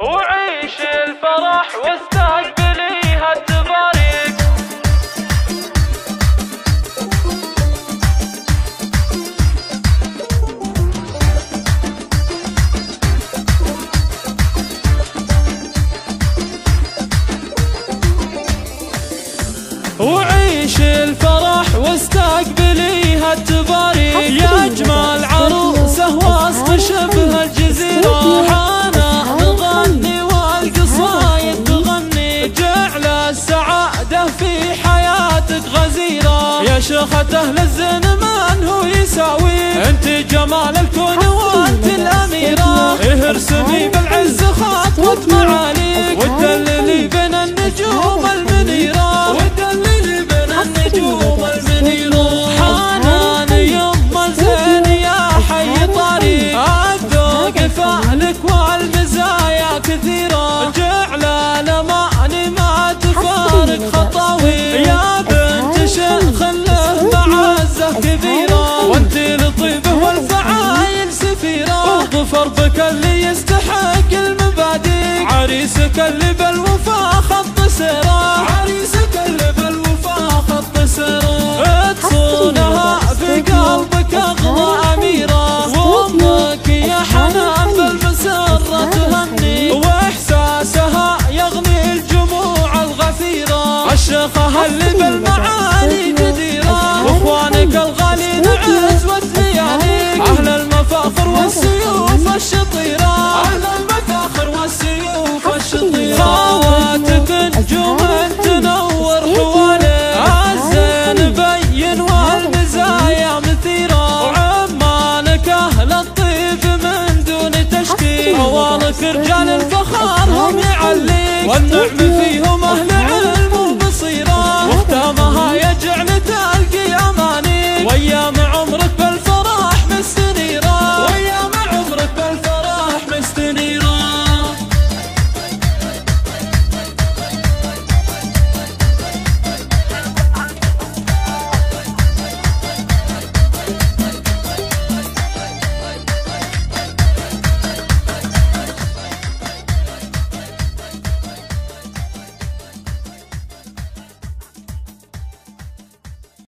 وعيش الفرح واستقبليها التباريك. وعيش الفرح واستقبليها التباريك، يا أجمل عروسه وسط شبه الجزيرة. حانه نغني والقصايد تغني، جعل السعادة في حياتك غزيرة. يا شيخة أهل الزنمان هو يساوي، انت جمال الكون وانت الأميرة. ارسمي بالعز خطوة معاليك، وتدللي بين النجوم المنيرة. حنان يما الزين يا حي طريق، الذوق فعلك والمزايا كثيرة. جعل الأمان ما تفارق خطاوي، يا بنت شيخ له معزة كبيرة. وانت لطيفة والفعايل سفيرة، ظفر بك اللي يستحق المبادئ. عريسك اللي بالوفا خط سيره، عريسك اللي بالوفا خط سيره. تصونها في قلبك أغلى أميرة، وأمك يا حنان بالمسرة تهني، وإحساسها يغني الجموع الغفيرة. الشيخة اللي بالمعالي جديرة، وإخوانك الغالين عزوة لياليك. أهل المفاخر والسيوف الشطيرة، أهل المفاخر والسيوف الشطيرة. خواتك نجوم تنور حواليك، الزين بين والمزايا مثيرة. وعمانك أهل الطيب من دون تشكيل، أوالك رجال الفخار هم يعليك، والنعم فيهم